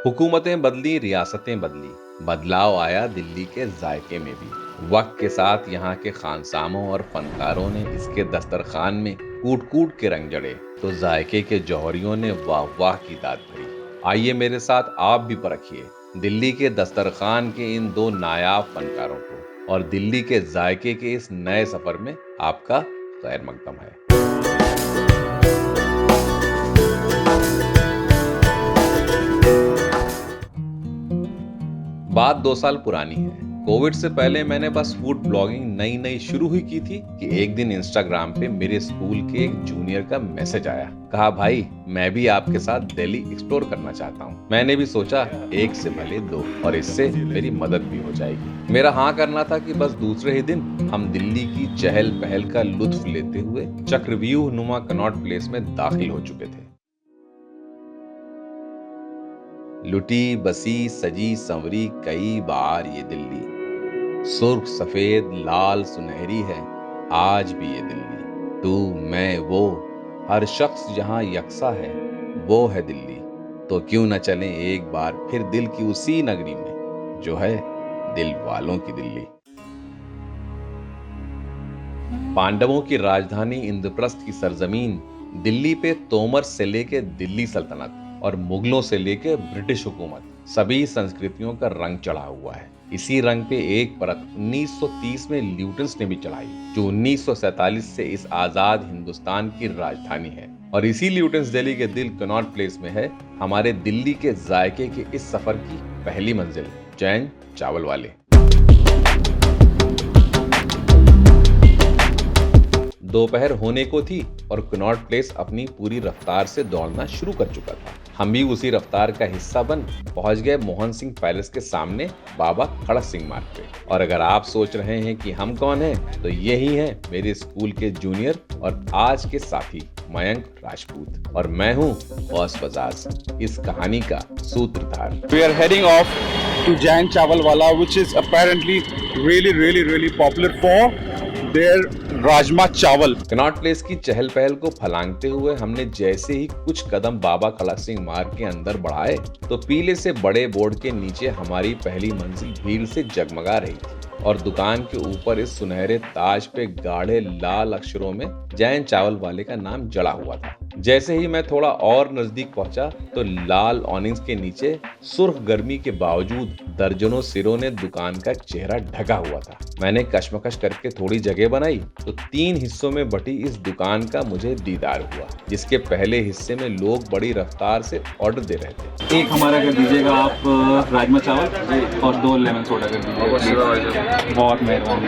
हुकूमतें बदली, रियासतें बदली, बदलाव आया दिल्ली के जायके में भी। वक्त के साथ यहाँ के खानसामों और फनकारों ने इसके दस्तरखान में कूट कूट के रंग जड़े, तो जायके के जौहरियों ने वाह वाह की दाद भरी। आइए मेरे साथ आप भी परखिए दिल्ली के दस्तरखान के इन दो नायाब फनकारों को, और दिल्ली के जायके के इस नए सफर में आपका खैर मकदम है। बात 2 साल पुरानी है। कोविड से पहले मैंने बस फूड ब्लॉगिंग नई नई शुरू ही की थी कि एक दिन इंस्टाग्राम पे मेरे स्कूल के एक जूनियर का मैसेज आया। कहा, भाई मैं भी आपके साथ दिल्ली एक्सप्लोर करना चाहता हूँ। मैंने भी सोचा एक से भले दो, और इससे मेरी मदद भी हो जाएगी। मेरा हाँ करना था कि बस दूसरे ही दिन हम दिल्ली की चहल पहल का लुत्फ लेते हुए चक्रव्यूह नुमा कनॉट प्लेस में दाखिल हो चुके थे। लुटी बसी सजी संवरी कई बार ये दिल्ली, सुर्ख सफेद लाल सुनहरी है आज भी ये दिल्ली। तू मैं वो हर शख्स जहां यकसा है वो है दिल्ली। तो क्यों न चलें एक बार फिर दिल की उसी नगरी में जो है दिल वालों की दिल्ली। पांडवों की राजधानी इंद्रप्रस्थ की सरजमीन दिल्ली पे तोमर से लेके दिल्ली सल्तनत और मुगलों से लेके ब्रिटिश हुकूमत, सभी संस्कृतियों का रंग चढ़ा हुआ है। इसी रंग पे एक परत 1930 में ल्यूटेंस ने भी चढ़ाई, जो 1947 से इस आजाद हिंदुस्तान की राजधानी है। और इसी ल्यूटेंस दिल्ली के दिल कनॉट प्लेस में है हमारे दिल्ली के जायके के इस सफर की पहली मंजिल, जैन चावल वाले। दोपहर होने को थी और कनॉट प्लेस अपनी पूरी रफ्तार से दौड़ना शुरू कर चुका था। हम भी उसी रफ्तार का हिस्सा बन पहुंच गए मोहन सिंह पैलेस के सामने बाबा खड़क सिंह मार्ग पे। और अगर आप सोच रहे हैं कि हम कौन हैं, तो यही हैं मेरे स्कूल के जूनियर और आज के साथी मयंक राजपूत, और मैं हूं गौस बजाज, इस कहानी का सूत्रधार। We are heading off to Jain Chawal Wala, which is apparently really popular for their rajma चावल। कनॉट प्लेस की चहल पहल को फलांगते हुए हमने जैसे ही कुछ कदम बाबा खड़क सिंह मार्ग के अंदर बढ़ाए, तो पीले से बड़े बोर्ड के नीचे हमारी पहली मंजिल भीड़ से जगमगा रही थी, और दुकान के ऊपर इस सुनहरे ताज पे गाढ़े लाल अक्षरों में जैन चावल वाले का नाम जड़ा हुआ था। जैसे ही मैं थोड़ा और नजदीक पहुंचा, तो लाल ऑनिंग्स के नीचे सुर्ख गर्मी के बावजूद दर्जनों सिरों ने दुकान का चेहरा ढका हुआ था। मैंने कशमकश करके थोड़ी जगह बनाई, तो 3 हिस्सों में बटी इस दुकान का मुझे दीदार हुआ, जिसके पहले हिस्से में लोग बड़ी रफ्तार से ऑर्डर दे रहे थे। एक हमारा कर दीजिएगा आप राजमा चावल और 2 लेमन सोडा कर दीजिएगा। बहुत मेहरबानी।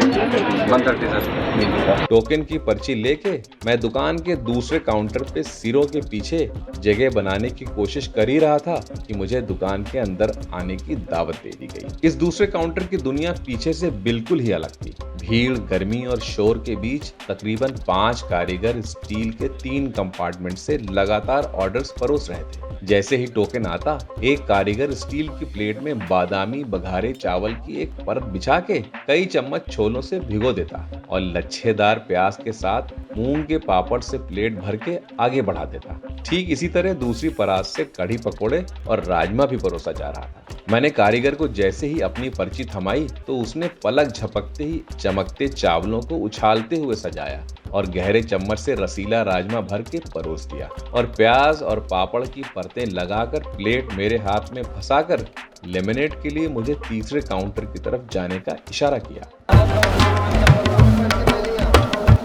130 सर। टोकन की पर्ची लेके मैं दुकान के दूसरे काउंटर पे सिरों के पीछे जगह बनाने की कोशिश कर ही रहा था कि मुझे दुकान के अंदर आने की दावत दे दी गई। इस दूसरे काउंटर की दुनिया पीछे से बिल्कुल ही अलग थी। भीड़, गर्मी और शोर के बीच तकरीबन 5 कारीगर स्टील के 3 कंपार्टमेंट से लगातार ऑर्डर्स परोस रहे थे। जैसे ही टोकन आता, एक कारीगर स्टील की प्लेट में बादामी बघारे चावल की एक परत बिछा के कई चम्मच छोलों से भिगो देता, और लच्छेदार प्याज के साथ मूंग के पापड़ से प्लेट भर के आगे बढ़ा देता। ठीक इसी तरह दूसरी परात से कढ़ी पकोड़े और राजमा भी परोसा जा रहा था। मैंने कारीगर को जैसे ही अपनी पर्ची थमाई, तो उसने पलक झपकते ही चमकते चावलों को उछालते हुए सजाया और गहरे चम्मच से रसीला राजमा भर के परोस दिया, और प्याज और पापड़ की परतें लगाकर प्लेट मेरे हाथ में फंसाकर लेमनेड के लिए मुझे तीसरे काउंटर की तरफ जाने का इशारा किया।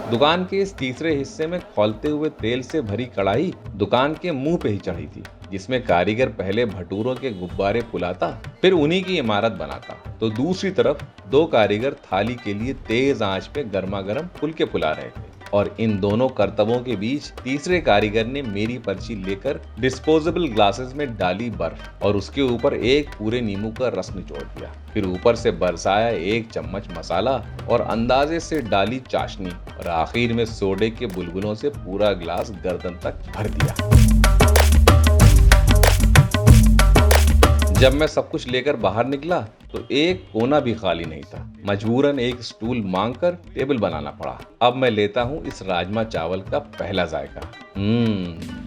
दुकान के इस तीसरे हिस्से में खौलते हुए तेल से भरी कढ़ाई दुकान के मुंह पे ही चढ़ी थी, जिसमें कारीगर पहले भटूरों के गुब्बारे फुलाता, फिर उन्हीं की इमारत बनाता, तो दूसरी तरफ 2 कारीगर थाली के लिए तेज आंच पे गर्मा गर्म फुलके फुला रहे थे। और इन दोनों करतबों के बीच तीसरे कारीगर ने मेरी पर्ची लेकर डिस्पोजेबल ग्लासेस में डाली बर्फ, और उसके ऊपर एक पूरे नींबू का रस निचोड़ दिया। फिर ऊपर से बरसाया 1 चम्मच मसाला और अंदाजे से डाली चाशनी, और आखिर में सोडे के बुलबुलों से पूरा ग्लास गर्दन तक भर दिया। जब मैं सब कुछ लेकर बाहर निकला, तो एक कोना भी खाली नहीं था। मजबूरन एक स्टूल मांगकर टेबल बनाना पड़ा। अब मैं लेता हूँ इस राजमा चावल का पहला जायका।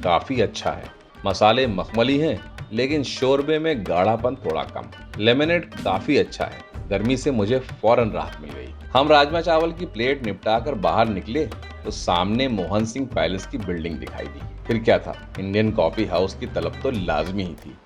काफी अच्छा है। मसाले मखमली हैं लेकिन शोरबे में गाढ़ापन थोड़ा कम। लेमनेड काफी अच्छा है। गर्मी से मुझे फौरन राहत मिल गई। हम राजमा चावल की प्लेट निपटाकर बाहर निकले तो सामने मोहन सिंह पैलेस की बिल्डिंग दिखाई दी। फिर क्या था, इंडियन कॉफी हाउस की तलब तो लाजमी ही थी।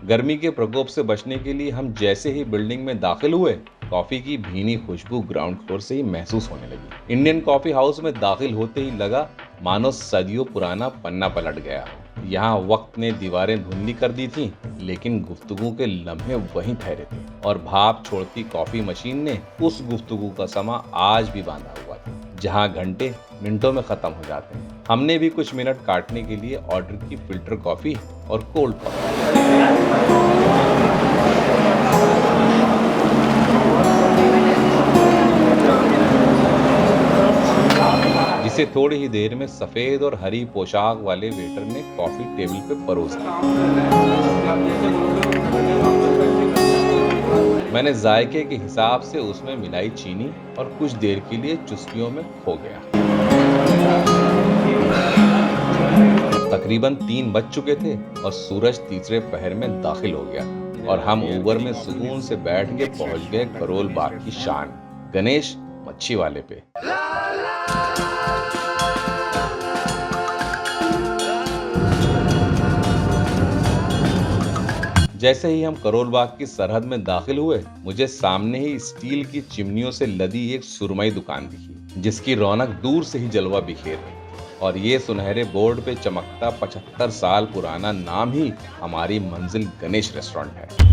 गर्मी के प्रकोप से बचने के लिए हम जैसे ही बिल्डिंग में दाखिल हुए, कॉफी की भीनी खुशबू ग्राउंड फ्लोर से ही महसूस होने लगी। इंडियन कॉफी हाउस में दाखिल होते ही लगा मानो सदियों पुराना पन्ना पलट गया। यहाँ वक्त ने दीवारें धुंधली कर दी थीं, लेकिन गुफ्तगू के लम्हे वहीं ठहरे थे और भाप छोड़ती कॉफी मशीन ने उस गुफ्तगू का समा आज भी बांधा हुआ था, जहाँ घंटे मिनटों में खत्म हो जाते हैं। हमने भी कुछ मिनट काटने के लिए ऑर्डर की फिल्टर कॉफी और कोल्ड कॉफी। जिसे थोड़ी ही देर में सफेद और हरी पोशाक वाले वेटर ने कॉफी टेबल पे परोस दी। मैंने जायके के हिसाब से उसमें मिलाई चीनी और कुछ देर के लिए चुस्कियों में खो गया। तकरीबन 3 बज चुके थे और सूरज तीसरे पहर में दाखिल हो गया और हम ऊबर में सुकून से बैठ के पहुंच गए करोल बाग की शान, गणेश मच्छी वाले पे। जैसे ही हम करोल बाग की सरहद में दाखिल हुए, मुझे सामने ही स्टील की चिमनियों से लदी एक सुरमई दुकान दिखी, जिसकी रौनक दूर से ही जलवा बिखेर रही थी। और ये सुनहरे बोर्ड पे चमकता 75 साल पुराना नाम ही हमारी मंजिल गणेश रेस्टोरेंट है।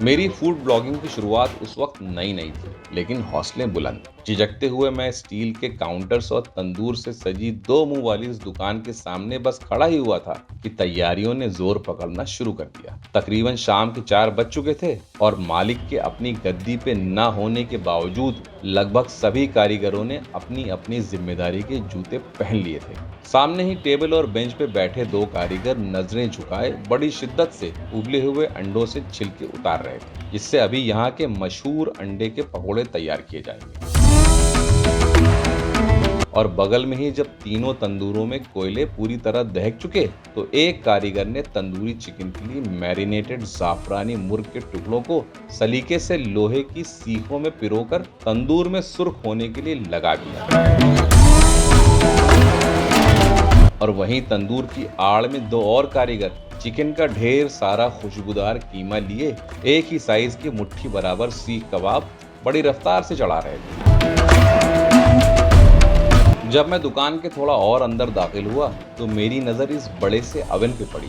मेरी फूड ब्लॉगिंग की शुरुआत उस वक्त नई थी, लेकिन हौसले बुलंद। झिझकते हुए मैं स्टील के काउंटर्स और तंदूर से सजी 2 मुंह वाली इस दुकान के सामने बस खड़ा ही हुआ था कि तैयारियों ने जोर पकड़ना शुरू कर दिया। तकरीबन शाम के 4 बज चुके थे और मालिक के अपनी गद्दी पे न होने के बावजूद लगभग सभी कारीगरों ने अपनी अपनी जिम्मेदारी के जूते पहन लिए थे। सामने ही टेबल और बेंच पे बैठे 2 कारीगर नजरें झुकाए बड़ी शिद्दत से उबले हुए अंडों से छिलके उतार रहे थे, जिससे अभी यहाँ के मशहूर अंडे के पकोड़े तैयार किए जाएंगे। और बगल में ही जब तीनों तंदूरों में कोयले पूरी तरह दहक चुके, तो एक कारीगर ने तंदूरी चिकन के लिए मैरिनेटेड जाफरानी मुर्ग के टुकड़ों को सलीके से लोहे की सीखों में पिरोकर तंदूर में सुर्ख होने के लिए लगा दिया। और वहीं तंदूर की आड़ में 2 और कारीगर चिकन का ढेर सारा खुशबूदार कीमा लिए एक ही साइज के मुट्ठी बराबर सीख कबाब बड़ी रफ्तार से चढ़ा रहे थे। जब मैं दुकान के थोड़ा और अंदर दाखिल हुआ तो मेरी नजर इस बड़े से अवन पे पड़ी,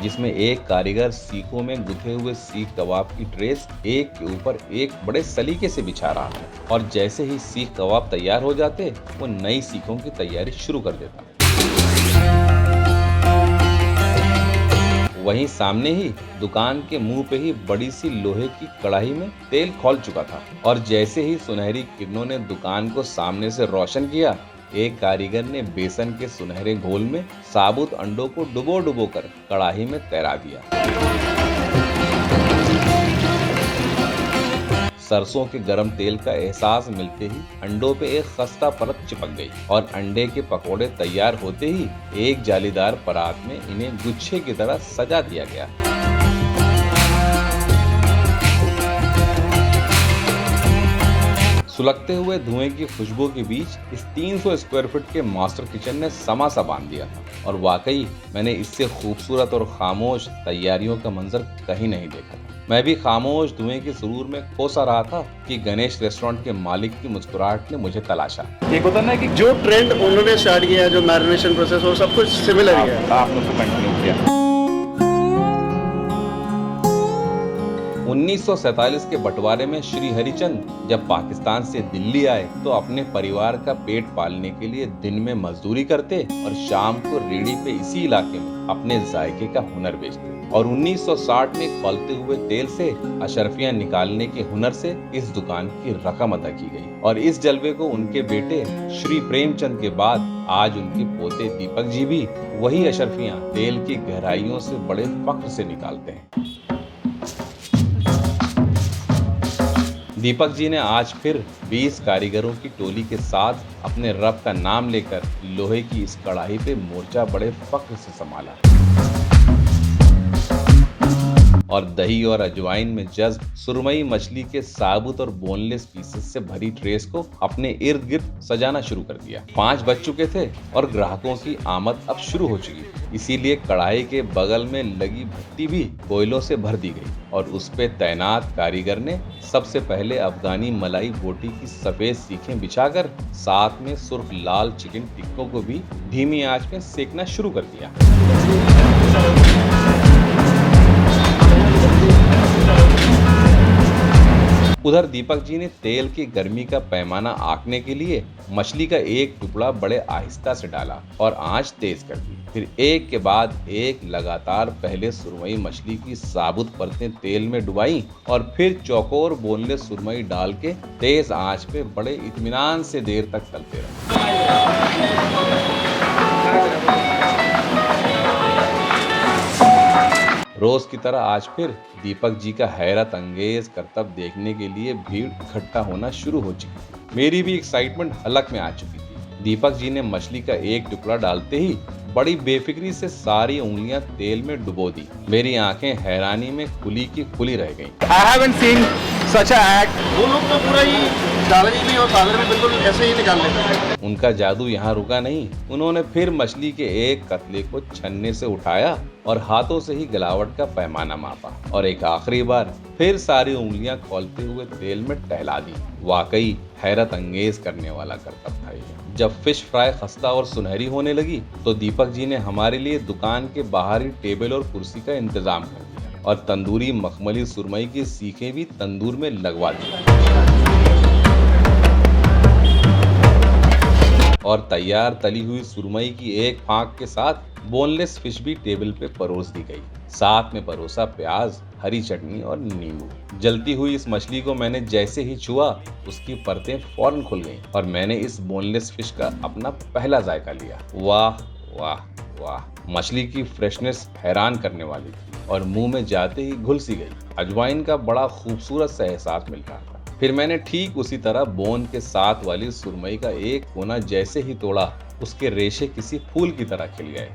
जिसमें एक कारीगर सीखों में गुथे हुए सीख कबाब की ट्रेस एक के ऊपर एक बड़े सलीके से बिछा रहा है। और जैसे ही सीख कबाब तैयार हो जाते, वो नई सीखों की तैयारी शुरू कर देता। वहीं सामने ही दुकान के मुंह पे ही बड़ी सी लोहे की कढ़ाई में तेल खौल चुका था और जैसे ही सुनहरी किरणों ने दुकान को सामने से रोशन किया, एक कारीगर ने बेसन के सुनहरे घोल में साबुत अंडों को डुबो कर कढ़ाई में तैरा दिया। सरसों के गरम तेल का एहसास मिलते ही अंडों पे एक खस्ता परत चिपक गई और अंडे के पकोड़े तैयार होते ही एक जालीदार परात में इन्हें गुच्छे की तरह सजा दिया गया। सुलगते हुए धुएं की खुशबू के बीच इस 300 स्क्वायर फीट के मास्टर किचन ने समा सा बांध दिया था और वाकई मैंने इससे खूबसूरत और खामोश तैयारियों का मंजर कहीं नहीं देखा था। मैं भी खामोश धुएं के सुरूर में खोसा रहा था कि गणेश रेस्टोरेंट के मालिक की मुस्कुराहट ने मुझे तलाशा। एक होता ना कि जो ट्रेंड उन्होंने स्टार्ट किया, जो मैरिनेशन प्रोसेस, वो सब कुछ सिमिलर ही है। आपने उसको कंटिन्यू किया। 1947 के बंटवारे में श्री हरिचंद जब पाकिस्तान से दिल्ली आए तो अपने परिवार का पेट पालने के लिए दिन में मजदूरी करते और शाम को रेडी पे इसी इलाके में अपने जायके का हुनर बेचते। और 1960 में खौलते हुए तेल से अशरफियां निकालने के हुनर से इस दुकान की रकम अदा की गई और इस जलवे को उनके बेटे श्री प्रेमचंद के बाद आज उनके पोते दीपक जी भी वही अशरफियां तेल की गहराइयों से बड़े फख्र से निकालते हैं। दीपक जी ने आज फिर 20 कारीगरों की टोली के साथ अपने रब का नाम लेकर लोहे की इस कढ़ाई पे मोर्चा बड़े फख्र से संभाला और दही और अजवाइन में जज्ब सुरमई मछली के साबुत और बोनलेस पीसेस से भरी ट्रेस को अपने इर्द गिर्द सजाना शुरू कर दिया। 5 बज चुके थे और ग्राहकों की आमद अब शुरू हो चुकी, इसीलिए कढ़ाई के बगल में लगी भट्टी भी कोयलों से भर दी गई और उस पे तैनात कारीगर ने सबसे पहले अफगानी मलाई बोटी की सफेद सीखें बिछाकर साथ में सुर्ख लाल चिकन टिक्कों को भी धीमी आंच में सेकना शुरू कर दिया। उधर दीपक जी ने तेल की गर्मी का पैमाना आंकने के लिए मछली का एक टुकड़ा बड़े आहिस्ता से डाला और आंच तेज कर दी। फिर एक के बाद एक लगातार पहले सुरमई मछली की साबुत परतें तेल में डुबाई और फिर चौकोर बोनलेस सुरमई डाल के तेज आंच पे बड़े इत्मीनान से देर तक तलते रहे। रोज की तरह आज फिर दीपक जी का हैरत अंगेज करतब देखने के लिए भीड़ इकट्ठा होना शुरू हो चुकी थी। मेरी भी एक्साइटमेंट हलक में आ चुकी थी। दीपक जी ने मछली का एक टुकड़ा डालते ही बड़ी बेफिक्री से सारी उंगलियां तेल में डुबो दी। मेरी आंखें हैरानी में खुली की खुली रह गईं। I haven't seen such a act. वो लोग तो पूरा ही डालेंगे नहीं और सागर में बिल्कुल ऐसे ही निकाल लेते हैं। उनका जादू यहाँ रुका नहीं। उन्होंने फिर मछली के एक कतले को छन्ने से उठाया और हाथों से ही गलावट का पैमाना मापा और एक आखिरी बार फिर सारी उंगलियां खोलते हुए तेल में टहला दी। वाकई हैरत अंगेज करने वाला करतब था ये। जब फिश फ्राई खस्ता और सुनहरी होने लगी तो दीपक जी ने हमारे लिए दुकान के बाहर ही टेबल और कुर्सी का इंतजाम कर दिया और तंदूरी मखमली सुरमई की सीखें भी तंदूर में लगवा दी और तैयार तली हुई सुरमई की एक फांक के साथ बोनलेस फिश भी टेबल पे परोस दी गई। साथ में परोसा प्याज, हरी चटनी और नींबू। जलती हुई इस मछली को मैंने जैसे ही छुआ उसकी परतें फौरन खुल गईं और मैंने इस बोनलेस फिश का अपना पहला जायका लिया। वाह वाह वाह, मछली की फ्रेशनेस हैरान करने वाली थी और मुंह में जाते ही घुल सी गई। अजवाइन का बड़ा खूबसूरत सा एहसास मिल रहा था। फिर मैंने ठीक उसी तरह बोन के साथ वाली सुरमई का एक कोना जैसे ही तोड़ा उसके रेशे किसी फूल की तरह खिल गए।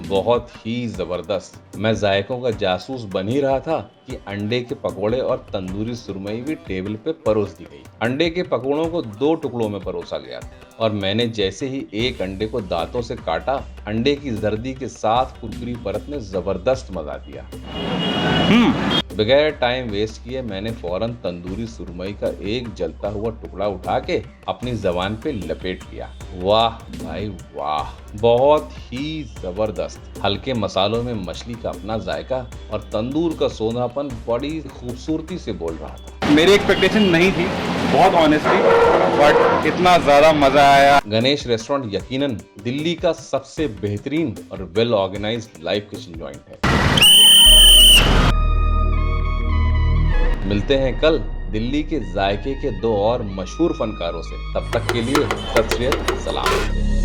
बहुत ही जबरदस्त। मैं जायकों का जासूस बन ही रहा था कि अंडे के पकोड़े और तंदूरी सुरमई भी टेबल पे परोस दी गई। अंडे के पकोड़ों को 2 टुकड़ों में परोसा गया था और मैंने जैसे ही एक अंडे को दांतों से काटा, अंडे की जर्दी के साथ कुरकुरी परत ने जबरदस्त मजा दिया। बगैर टाइम वेस्ट किए मैंने फौरन तंदूरी सुरमई का एक जलता हुआ टुकड़ा उठा के अपनी जबान पे लपेट लिया। वाह भाई वाह, बहुत ही जबरदस्त। हल्के मसालों में मछली का अपना जायका और तंदूर का सोंधापन बड़ी खूबसूरती से बोल रहा था। मेरी एक्सपेक्टेशन नहीं थी बहुत ऑनेस्टली, बट इतना ज्यादा मजा आया। गणेश रेस्टोरेंट यकीनन दिल्ली का सबसे बेहतरीन और well organised live kitchen joint है। मिलते हैं कल दिल्ली के जायके के 2 और मशहूर फनकारों से। तब तक के लिए सत श्री अकाल, सलाम।